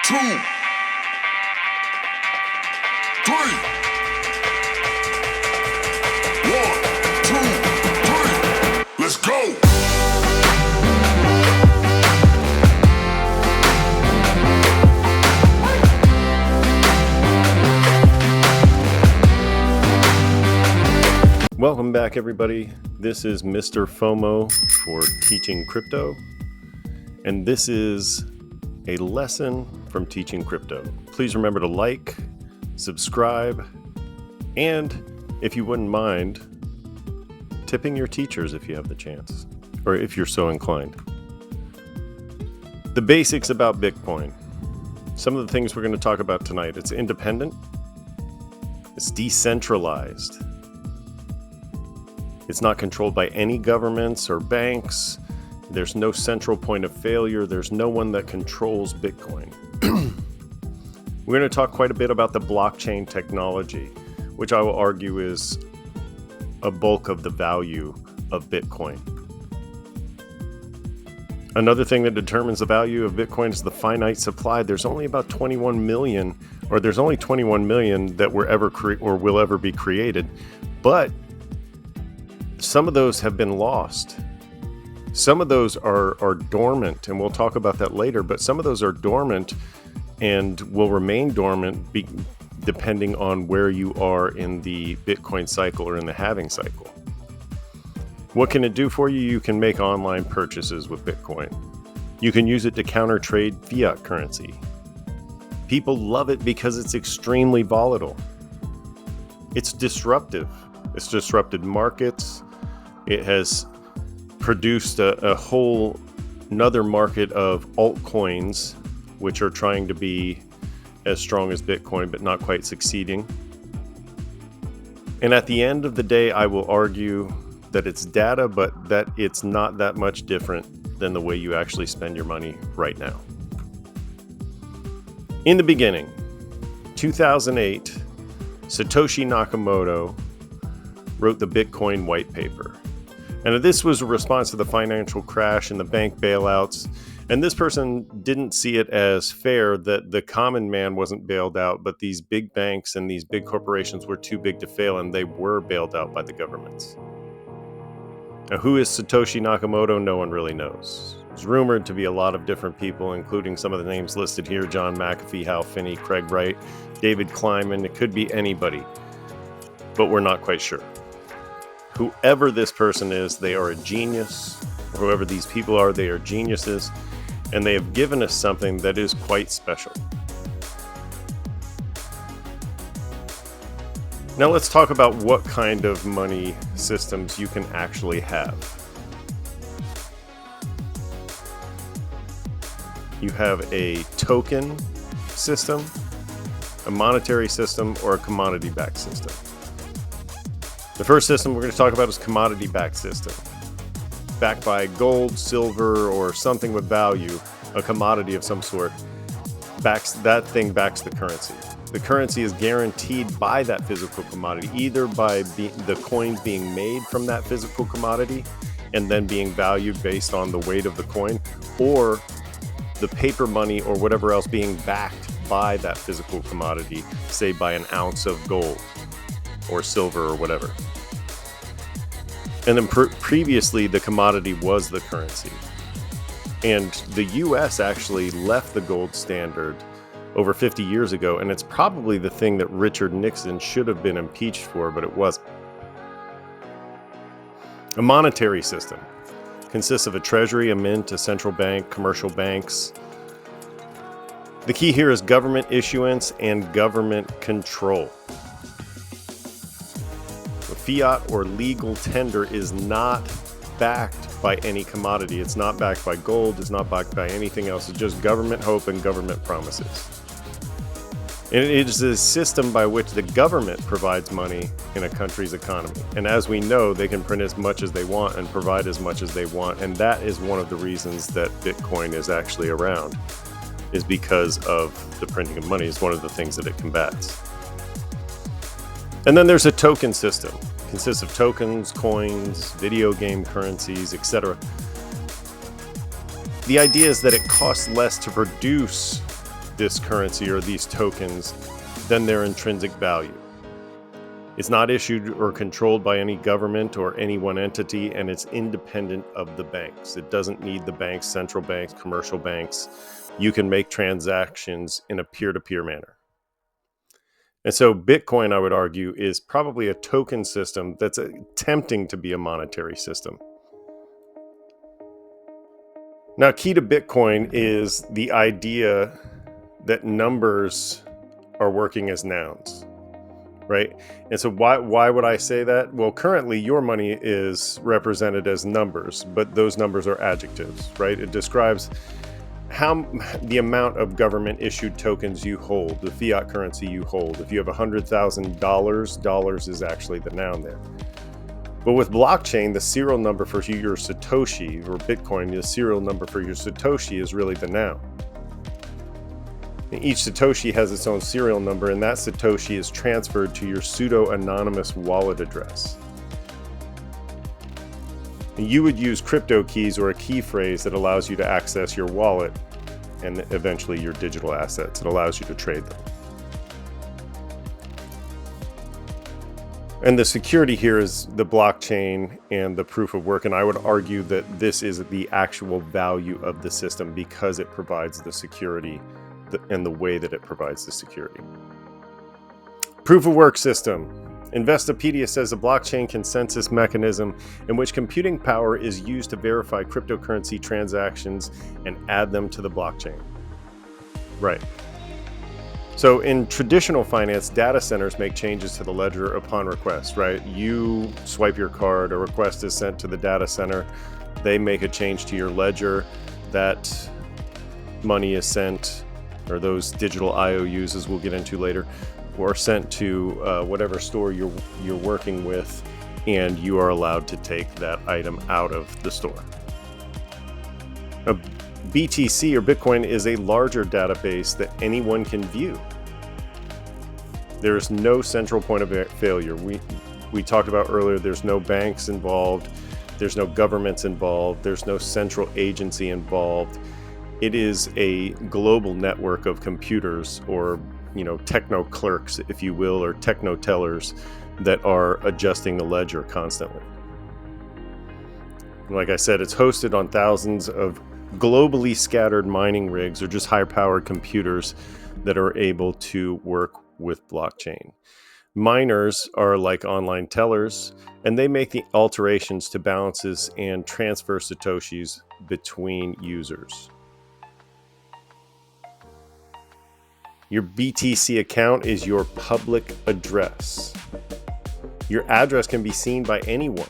2, 3. 1, 2, 3. Let's go. Welcome back, everybody. This is MrFOMO for Teaching Crypto, and this is a lesson from Teaching Crypto. Please remember to like, subscribe, and if you wouldn't mind, tipping your teachers if you have the chance, or if you're so inclined. The basics about Bitcoin. Some of the things we're going to talk about tonight. It's independent. It's decentralized. It's not controlled by any governments or banks. There's no central point of failure. There's no one that controls Bitcoin. We're going to talk quite a bit about the blockchain technology, which I will argue is a bulk of the value of Bitcoin. Another thing that determines the value of Bitcoin is the finite supply. There's only about 21 million, or there's only 21 million that were ever or will ever be created. But some of those have been lost. Some of those are dormant, and we'll talk about that later, but some of those are dormant and will remain dormant depending on where you are in the Bitcoin cycle or in the halving cycle. What can it do for you? You can make online purchases with Bitcoin. You can use it to counter trade fiat currency. People love it because it's extremely volatile. It's disruptive. It's disrupted markets. It has produced a whole another market of altcoins, which are trying to be as strong as Bitcoin, but not quite succeeding. And at the end of the day, I will argue that it's data, but that it's not that much different than the way you actually spend your money right now. In the beginning, 2008, Satoshi Nakamoto wrote the Bitcoin white paper. And this was a response to the financial crash and the bank bailouts. And this person didn't see it as fair that the common man wasn't bailed out, but these big banks and these big corporations were too big to fail, and they were bailed out by the governments. Now, who is Satoshi Nakamoto? No one really knows. It's rumored to be a lot of different people, including some of the names listed here: John McAfee, Hal Finney, Craig Wright, David Kleiman. It could be anybody, but we're not quite sure. Whoever this person is, they are a genius. Whoever these people are, they are geniuses, and they have given us something that is quite special. Now let's talk about what kind of money systems you can actually have. You have a token system, a monetary system, or a commodity-backed system. The first system we're going to talk about is commodity-backed system. Backed by gold, silver, or something with value, a commodity of some sort, backs the currency. The currency is guaranteed by that physical commodity, either by the coins being made from that physical commodity and then being valued based on the weight of the coin, or the paper money or whatever else being backed by that physical commodity, say by an ounce of gold or silver or whatever. And then previously, the commodity was the currency. And the US actually left the gold standard over 50 years ago, and it's probably the thing that Richard Nixon should have been impeached for, but it wasn't. A monetary system consists of a treasury, a mint, a central bank, commercial banks. The key here is government issuance and government control. Fiat or legal tender is not backed by any commodity. It's not backed by gold. It's not backed by anything else. It's just government hope and government promises. And it is a system by which the government provides money in a country's economy. And as we know, they can print as much as they want and provide as much as they want. And that is one of the reasons that Bitcoin is actually around, is because of the printing of money. Is one of the things that it combats. And then there's a token system. Consists of tokens, coins, video game currencies, etc. The idea is that it costs less to produce this currency or these tokens than their intrinsic value. It's not issued or controlled by any government or any one entity, and it's independent of the banks. It doesn't need the banks, central banks, commercial banks. You can make transactions in a peer-to-peer manner. And so Bitcoin, I would argue, is probably a token system that's attempting to be a monetary system. Now, key to Bitcoin is the idea that numbers are working as nouns, right? And so why would I say that? Well, currently your money is represented as numbers, but those numbers are adjectives, right? It describes the amount of government issued tokens you hold, the fiat currency you hold. If you have $100,000, dollars is actually the noun there. But with blockchain, the serial number for your Satoshi, or Bitcoin, the serial number for your Satoshi is really the noun. And each Satoshi has its own serial number, and that Satoshi is transferred to your pseudo-anonymous wallet address. And you would use crypto keys or a key phrase that allows you to access your wallet and eventually your digital assets. It allows you to trade them. And the security here is the blockchain and the proof of work. And I would argue that this is the actual value of the system because it provides the security and the way that it provides the security. Proof of work system. Investopedia says a blockchain consensus mechanism in which computing power is used to verify cryptocurrency transactions and add them to the blockchain. Right. So in traditional finance, data centers make changes to the ledger upon request, right? You swipe your card, a request is sent to the data center, they make a change to your ledger, that money is sent, or those digital IOUs, as we'll get into later, or sent to whatever store you're working with, and you are allowed to take that item out of the store. A BTC or Bitcoin is a larger database that anyone can view. There is no central point of failure. We talked about earlier, there's no banks involved, there's no governments involved, there's no central agency involved. It is a global network of computers, or techno clerks, if you will, or techno tellers that are adjusting the ledger constantly. Like I said, it's hosted on thousands of globally scattered mining rigs, or just high-powered computers that are able to work with blockchain. Miners are like online tellers, and they make the alterations to balances and transfer Satoshis between users. Your BTC account is your public address. Your address can be seen by anyone.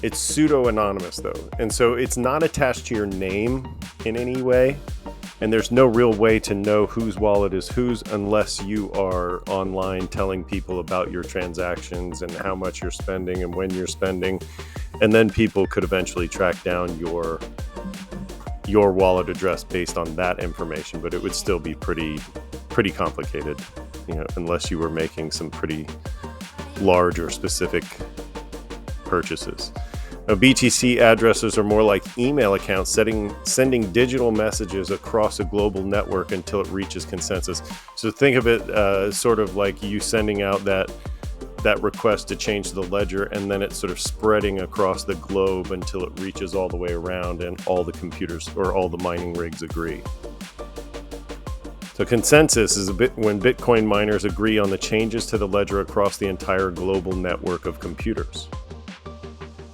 It's pseudo-anonymous though, and so it's not attached to your name in any way, and there's no real way to know whose wallet is whose unless you are online telling people about your transactions and how much you're spending and when you're spending, and then people could eventually track down your wallet address based on that information, but it would still be pretty complicated, unless you were making some pretty large or specific purchases. Now, BTC addresses are more like email accounts sending digital messages across a global network until it reaches consensus. So think of it sort of like you sending out that request to change the ledger, and then it's sort of spreading across the globe until it reaches all the way around and all the computers or all the mining rigs agree. So consensus is when Bitcoin miners agree on the changes to the ledger across the entire global network of computers.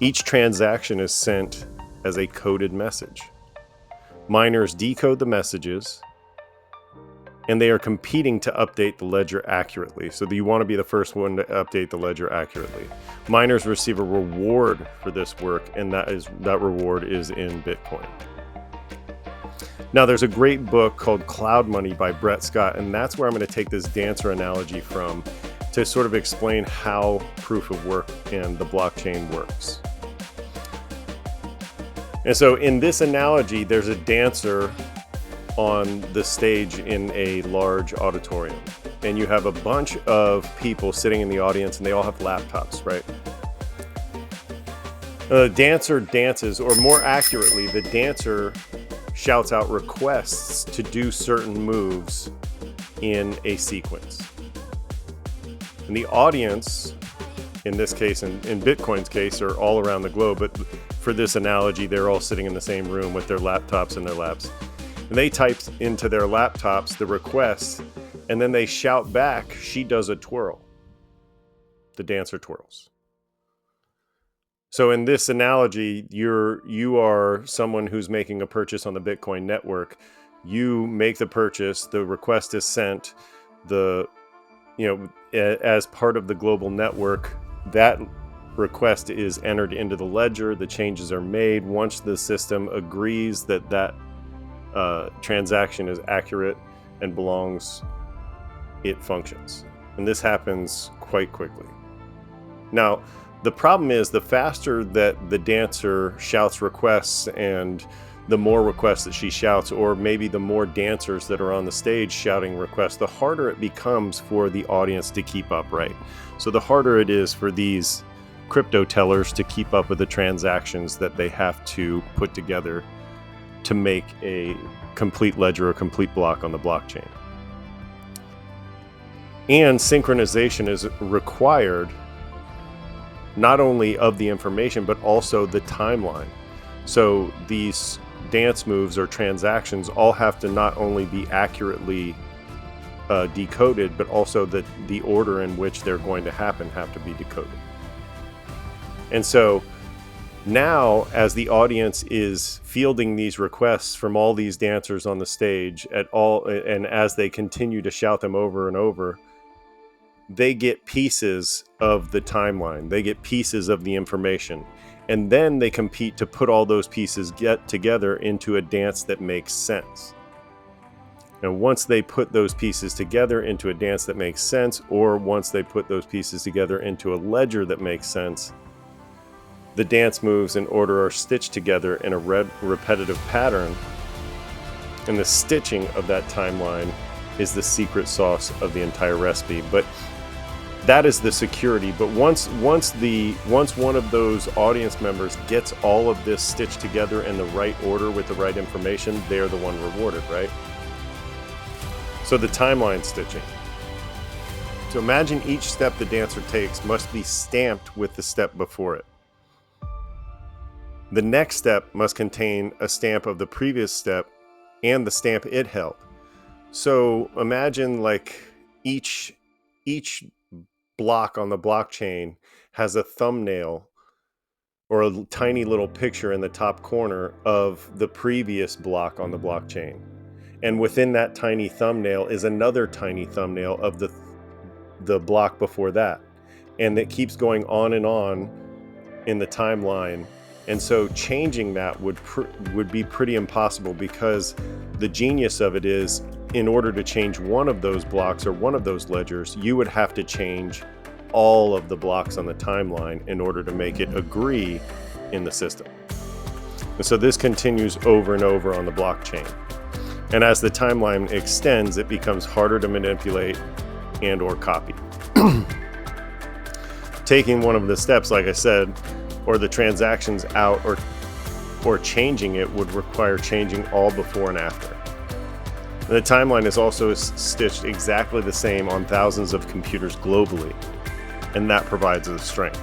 Each transaction is sent as a coded message. Miners decode the messages, and they are competing to update the ledger accurately. So you want to be the first one to update the ledger accurately. Miners receive a reward for this work, and that reward is in Bitcoin. Now, there's a great book called Cloud Money by Brett Scott, and that's where I'm going to take this dancer analogy from to sort of explain how proof of work and the blockchain works. And so in this analogy, there's a dancer on the stage in a large auditorium, and you have a bunch of people sitting in the audience, and they all have laptops, right? The dancer dances, or more accurately, the dancer shouts out requests to do certain moves in a sequence. And the audience, in this case, in Bitcoin's case, are all around the globe, but for this analogy, they're all sitting in the same room with their laptops in their laps. And they type into their laptops the request, and then they shout back, "She does a twirl." The dancer twirls. So in this analogy, you are someone who's making a purchase on the Bitcoin network. You make the purchase, the request is sent, as part of the global network, that request is entered into the ledger, the changes are made. Once the system agrees that transaction is accurate and belongs, it functions. And this happens quite quickly. Now, the problem is the faster that the dancer shouts requests and the more requests that she shouts, or maybe the more dancers that are on the stage shouting requests, the harder it becomes for the audience to keep up, right? So the harder it is for these crypto tellers to keep up with the transactions that they have to put together to make a complete ledger or complete block on the blockchain. And synchronization is required not only of the information, but also the timeline. So these dance moves or transactions all have to not only be accurately decoded, but also the order in which they're going to happen have to be decoded. And so now, as the audience is fielding these requests from all these dancers on the stage and as they continue to shout them over and over, they get pieces of the timeline, they get pieces of the information, and then they compete to put all those pieces get together into a dance that makes sense. And once they put those pieces together into a dance that makes sense, or once they put those pieces together into a ledger that makes sense, the dance moves in order are stitched together in a repetitive pattern, and the stitching of that timeline is the secret sauce of the entire recipe. But that is the security. But once one of those audience members gets all of this stitched together in the right order with the right information, they're the one rewarded, right? So the timeline stitching. So imagine each step the dancer takes must be stamped with the step before it. The next step must contain a stamp of the previous step and the stamp it held. So imagine like each block on the blockchain has a thumbnail or a tiny little picture in the top corner of the previous block on the blockchain. And within that tiny thumbnail is another tiny thumbnail of the block before that. And it keeps going on and on in the timeline. And so changing that would be pretty impossible, because the genius of it is, in order to change one of those blocks or one of those ledgers, you would have to change all of the blocks on the timeline in order to make it agree in the system. And so this continues over and over on the blockchain. And as the timeline extends, it becomes harder to manipulate and or copy. Taking one of the steps, like I said, or the transactions out or changing it would require changing all before and after. And the timeline is also stitched exactly the same on thousands of computers globally, and that provides the strength.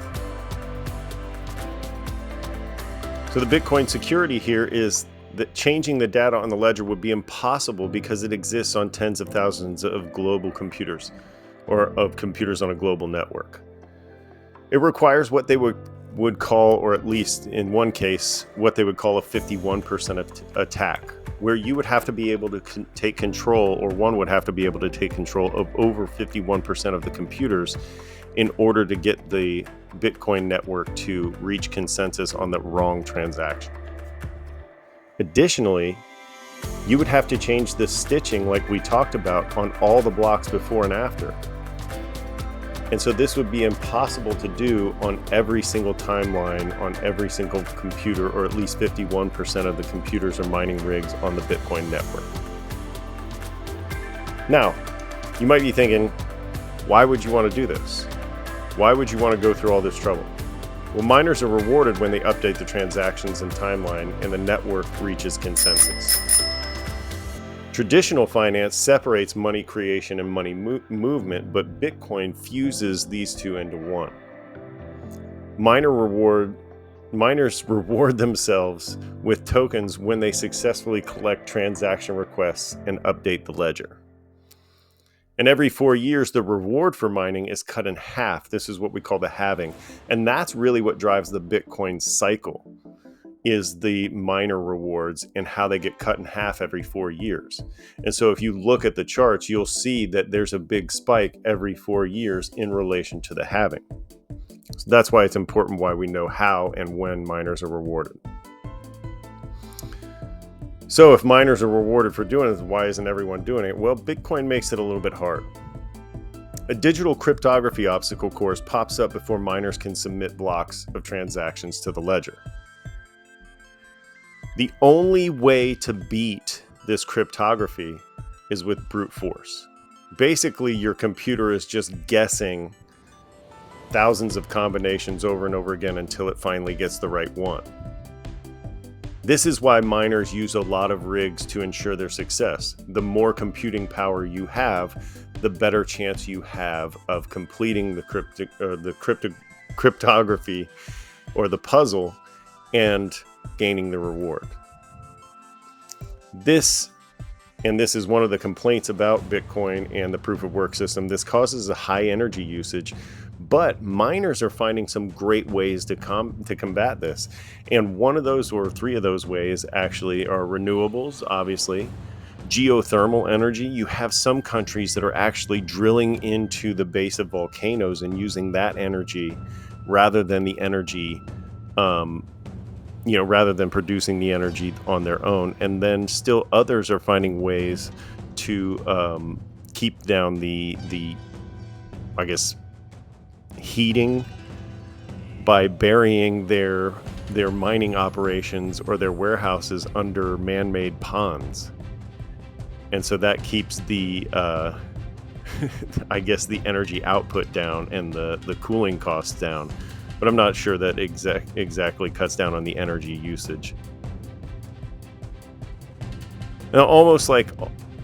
So the Bitcoin security here is that changing the data on the ledger would be impossible because it exists on tens of thousands of global computers, or of computers on a global network. It requires what they would call, or at least in one case, what they would call a 51% attack, where you would have to be able to take control, or one would have to be able to take control of over 51% of the computers in order to get the Bitcoin network to reach consensus on the wrong transaction. Additionally, you would have to change the stitching like we talked about on all the blocks before and after. And so this would be impossible to do on every single timeline, on every single computer, or at least 51% of the computers or mining rigs on the Bitcoin network. Now, you might be thinking, why would you want to do this? Why would you want to go through all this trouble? Well, miners are rewarded when they update the transactions and timeline and the network reaches consensus. Traditional finance separates money creation and money movement, but Bitcoin fuses these two into one. Miners reward themselves with tokens when they successfully collect transaction requests and update the ledger. And every 4 years, the reward for mining is cut in half. This is what we call the halving. And that's really what drives the Bitcoin cycle, is the miner rewards and how they get cut in half every 4 years. And so if you look at the charts, you'll see that there's a big spike every 4 years in relation to the halving. So that's why it's important why we know how and when miners are rewarded. So if miners are rewarded for doing it, why isn't everyone doing it? Well, Bitcoin makes it a little bit hard. A digital cryptography obstacle course pops up before miners can submit blocks of transactions to the ledger. The only way to beat this cryptography is with brute force. Basically, your computer is just guessing thousands of combinations over and over again until it finally gets the right one. This is why miners use a lot of rigs to ensure their success. The more computing power you have, the better chance you have of completing the cryptography or the puzzle and gaining the reward. This is one of the complaints about Bitcoin and the proof of work system. This causes a high energy usage, but miners are finding some great ways to combat this. And one of those, or three of those ways actually, are renewables, obviously, geothermal energy. You have some countries that are actually drilling into the base of volcanoes and using that energy rather than the energy, rather than producing the energy on their own. And then still others are finding ways to keep down the heating by burying their mining operations or their warehouses under man-made ponds. And so that keeps the the energy output down and the cooling costs down. But I'm not sure that exactly cuts down on the energy usage. Now, almost like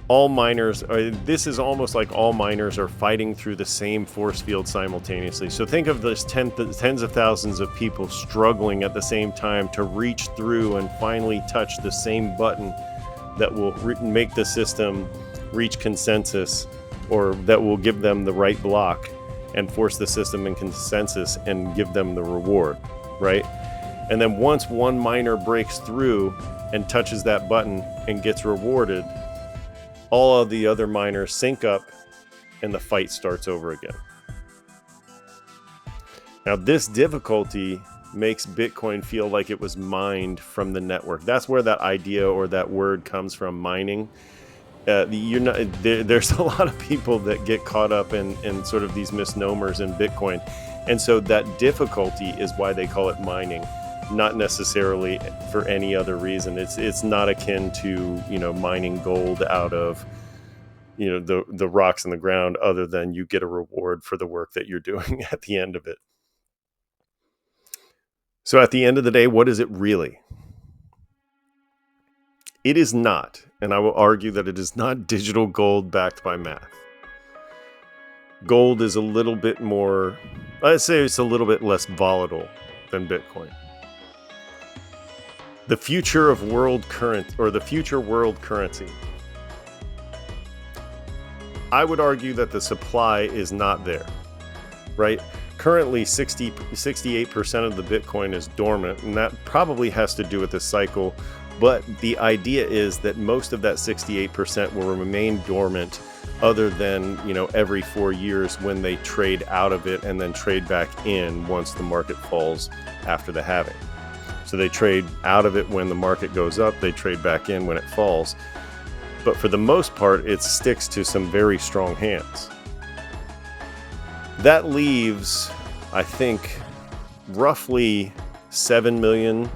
all miners are fighting through the same force field simultaneously. So think of this tens of thousands of people struggling at the same time to reach through and finally touch the same button that will make the system reach consensus, or that will give them the right block and force the system in consensus and give them the reward, right? And then once one miner breaks through and touches that button and gets rewarded, all of the other miners sync up and the fight starts over again. Now, this difficulty makes Bitcoin feel like it was mined from the network. That's where that idea or that word comes from, mining. There's a lot of people that get caught up in sort of these misnomers in Bitcoin. And so that difficulty is why they call it mining, not necessarily for any other reason. It's not akin to, mining gold out of, the rocks in the ground, other than you get a reward for the work that you're doing at the end of it. So at the end of the day, what is it really? It is not, and I will argue that it is not digital gold backed by math. Gold is a little bit more, I'd say it's a little bit less volatile than Bitcoin. The future of world currency. I would argue that the supply is not there, right? Currently, 68% of the Bitcoin is dormant, and that probably has to do with the cycle. But the idea is that most of that 68% will remain dormant, other than, every 4 years when they trade out of it and then trade back in once the market falls after the halving. So they trade out of it when the market goes up, they trade back in when it falls. But for the most part, it sticks to some very strong hands. That leaves, I think, roughly 7 million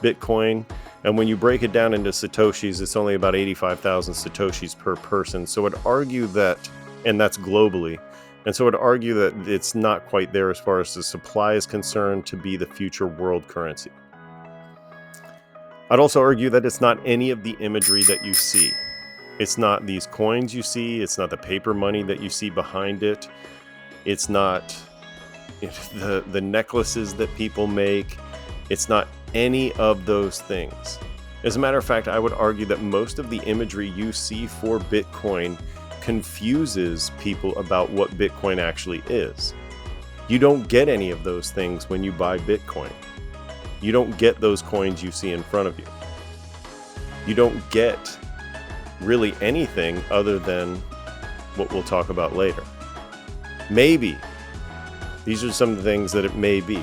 Bitcoin. And when you break it down into Satoshis, it's only about 85,000 Satoshis per person. So I'd argue that, and that's globally, And so I'd argue that it's not quite there as far as the supply is concerned to be the future world currency. I'd also argue that it's not any of the imagery that you see. It's not these coins you see. It's not the paper money that you see behind it. It's not the necklaces that people make. It's not any of those things. As a matter of fact, I would argue that most of the imagery you see for Bitcoin confuses people about what Bitcoin actually is. You don't get any of those things when you buy Bitcoin. You don't get those coins you see in front of you. You don't get really anything other than what we'll talk about later. Maybe. These are some of the things that it may be.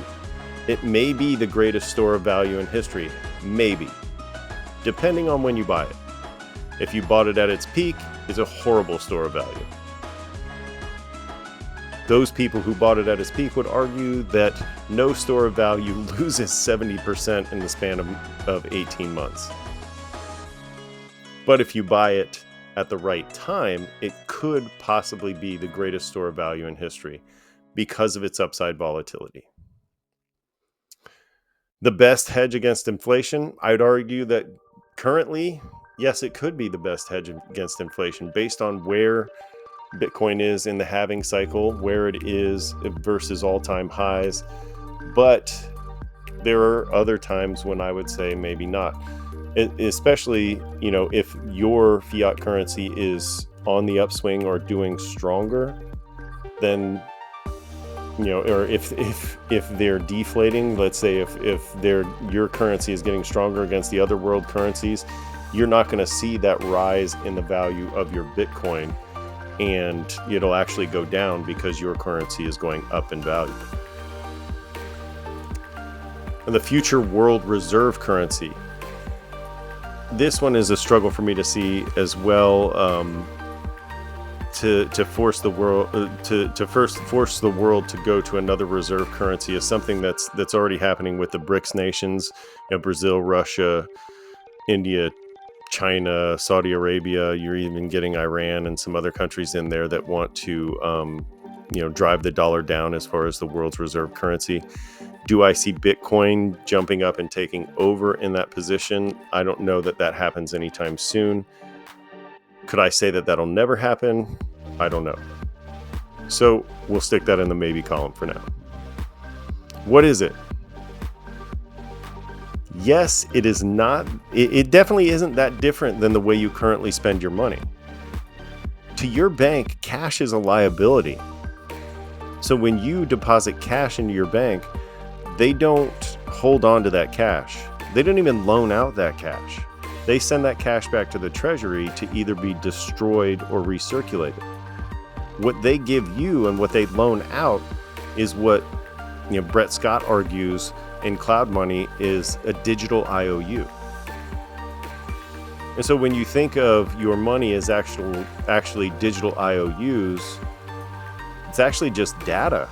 It may be the greatest store of value in history. Maybe. Depending on when you buy it. If you bought it at its peak, it's a horrible store of value. Those people who bought it at its peak would argue that no store of value loses 70% in the span of 18 months. But if you buy it at the right time, it could possibly be the greatest store of value in history because of its upside volatility. The best hedge against inflation, I'd argue that currently, yes, it could be the best hedge against inflation based on where Bitcoin is in the halving cycle, where it is versus all-time highs. But there are other times when I would say maybe not. Especially, if your fiat currency is on the upswing or doing stronger, then, or if they're deflating, let's say if your currency is getting stronger against the other world currencies, you're not going to see that rise in the value of your Bitcoin, and it'll actually go down because your currency is going up in value. And the future world reserve currency. This one is a struggle for me to see as well. To force the world to first force the world to go to another reserve currency is something that's already happening with the BRICS nations, Brazil, Russia, India, China, Saudi Arabia. You're even getting Iran and some other countries in there that want to drive the dollar down as far as the world's reserve currency. Do I see Bitcoin jumping up and taking over in that position? I don't know that happens anytime soon. Could I say that that'll never happen? I don't know. So we'll stick that in the maybe column for now. What is it? Yes, it is not. It definitely isn't that different than the way you currently spend your money. To your bank, cash is a liability. So when you deposit cash into your bank, they don't hold on to that cash. They don't even loan out that cash. They send that cash back to the treasury to either be destroyed or recirculated. What they give you and what they loan out is what Brett Scott argues in Cloud Money is a digital IOU. And so when you think of your money as actually digital IOUs, it's actually just data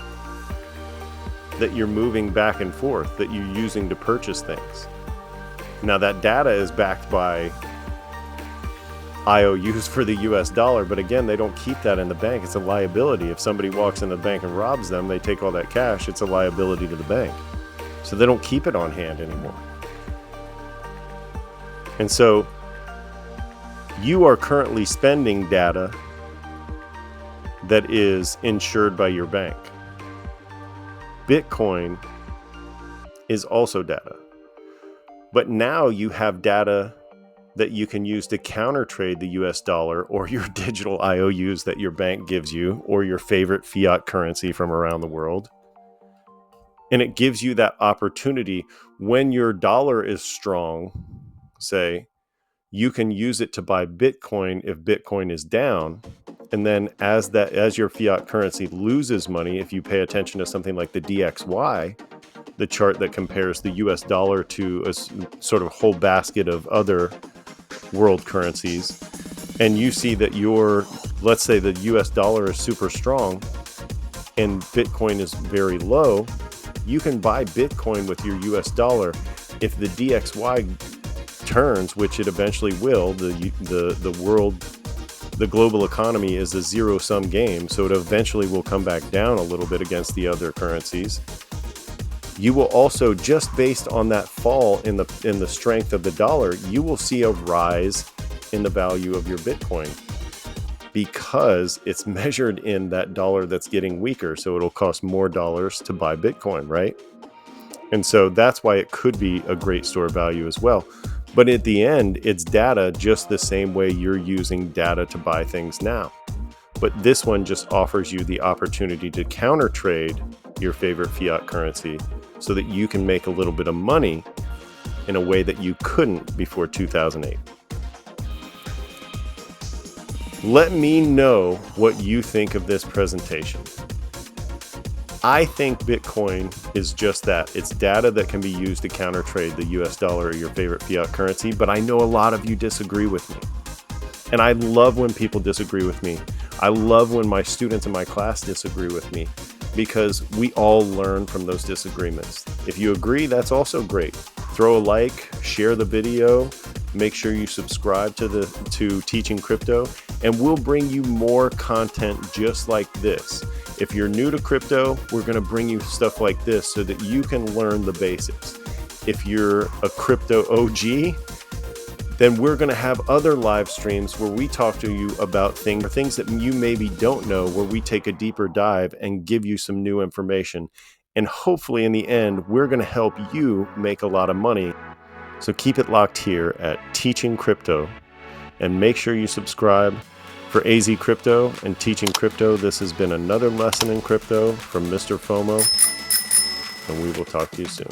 that you're moving back and forth, that you're using to purchase things. Now that data is backed by IOUs for the US dollar, but again, they don't keep that in the bank. It's a liability. If somebody walks in the bank and robs them, they take all that cash. It's a liability to the bank. So they don't keep it on hand anymore. And so you are currently spending data that is insured by your bank. Bitcoin is also data. But now you have data that you can use to counter trade the US dollar or your digital IOUs that your bank gives you or your favorite fiat currency from around the world. And it gives you that opportunity when your dollar is strong, say, you can use it to buy Bitcoin if Bitcoin is down. And then as your fiat currency loses money, if you pay attention to something like the DXY, the chart that compares the US dollar to a sort of whole basket of other world currencies, and you see that let's say the US dollar is super strong and Bitcoin is very low, you can buy Bitcoin with your US dollar. If the DXY turns, which it eventually will, the world the global economy is a zero-sum game, so it eventually will come back down a little bit against the other currencies. You will also, just based on that fall in the strength of the dollar, you will see a rise in the value of your Bitcoin, because it's measured in that dollar that's getting weaker. So it'll cost more dollars to buy Bitcoin, right? And so that's why it could be a great store of value as well. But at the end, it's data just the same way you're using data to buy things now. But this one just offers you the opportunity to counter trade your favorite fiat currency so that you can make a little bit of money in a way that you couldn't before 2008. Let me know what you think of this presentation. I think Bitcoin is just that. It's data that can be used to counter trade the US dollar or your favorite fiat currency, but I know a lot of you disagree with me. And I love when people disagree with me. I love when my students in my class disagree with me, because we all learn from those disagreements. If you agree, that's also great. Throw a like, share the video, make sure you subscribe to Teaching Crypto, and we'll bring you more content just like this. If you're new to crypto, we're going to bring you stuff like this so that you can learn the basics. If you're a crypto OG, then we're going to have other live streams where we talk to you about things that you maybe don't know, where we take a deeper dive and give you some new information. And hopefully in the end, we're going to help you make a lot of money. So keep it locked here at Teaching Crypto, and make sure you subscribe. For AZ Crypto and Teaching Crypto, this has been another lesson in crypto from Mr. FOMO, and we will talk to you soon.